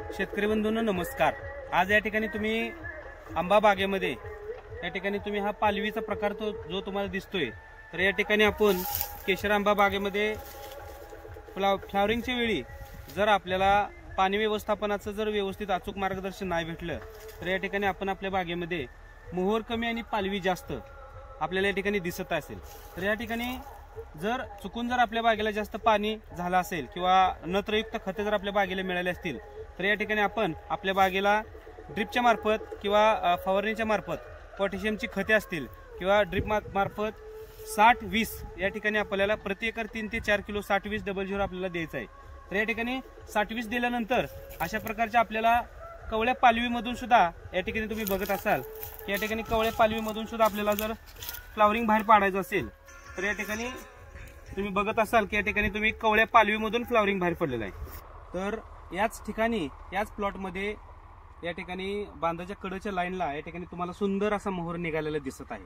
शेतकरी बंधूंनो नमस्कार। आज या ठिकाणी तुम्ही आंबा बागेमध्ये या ठिकाणी तुम्ही हा पालवीचा प्रकार जो तुम्हाला दिसतोय, तर या ठिकाणी आपण केशर आंबा बागेमध्ये फ्लावरिंगच्या वेळी जर आपल्याला पाणी व्यवस्थापनाचं जर व्यवस्थित अचूक मार्गदर्शन नाही भेटलं तर या ठिकाणी आपण आपल्या बागेमध्ये मोहर कमी आणि पालवी जास्त आपल्याला या ठिकाणी दिसत असेल, तर या ठिकाणी जर चुकून जर आपल्या बागेला जास्त पाणी झालं असेल किंवा नत्रयुक्त खते जर आपल्या बागेला मिळाली असतील तर या ठिकाणी आपण आपल्या बागेला ड्रिपच्या मार्फत किंवा फवारणीच्या मार्फत पोटॅशियमची खते असतील किंवा ड्रिप मार्फत 60-20 या ठिकाणी आपल्याला प्रति एकर 3 ते 4 किलो 60-20-00 आपल्याला द्यायचं आहे। तर या ठिकाणी 60-20 दिल्यानंतर अशा प्रकारच्या आपल्याला कवळ्या पालवीमधून सुद्धा या ठिकाणी तुम्ही बघत असाल की या ठिकाणी कवळ्या पालवीमधून सुद्धा आपल्याला जर फ्लावरिंग बाहेर पाडायचं असेल तर या ठिकाणी तुम्ही बघत असाल की या ठिकाणी तुम्ही कवळ्या पालवीमधून फ्लावरिंग बाहेर पडलेलं आहे। तर याच ठिकाणी याच प्लॉटमध्ये या ठिकाणी बांधाच्या कडेच्या लाईनला या ठिकाणी तुम्हाला सुंदर असा मोहर निघालेला दिसत आहे।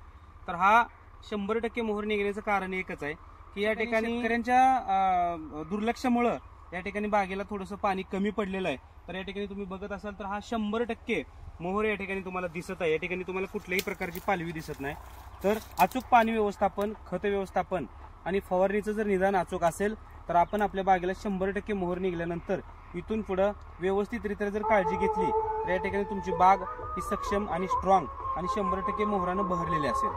तर हा 100% मोहर निघण्याचं कारण एकच आहे की या ठिकाणी शेतकऱ्यांच्या दुर्लक्षामुळे या ठिकाणी बागेला थोडंसं पाणी कमी पडलेलं आहे। तर या ठिकाणी तुम्ही बघत असाल तर हा 100% मोहर या ठिकाणी तुम्हाला दिसत आहे। या ठिकाणी तुम्हाला कुठल्याही प्रकारची पालवी दिसत नाही। तर अचूक पाणी व्यवस्थापन, खत व्यवस्थापन आणि फवारणीचं जर निदान अचूक असेल तर आपण आपल्या बागेला 100% मोहर निघाल्यानंतर इथून पुढे व्यवस्थितरित्या जर काळजी घेतली तर या ठिकाणी तुमची बाग ही सक्षम आणि स्ट्रॉंग आणि 100% मोहरानं बहरलेली असेल।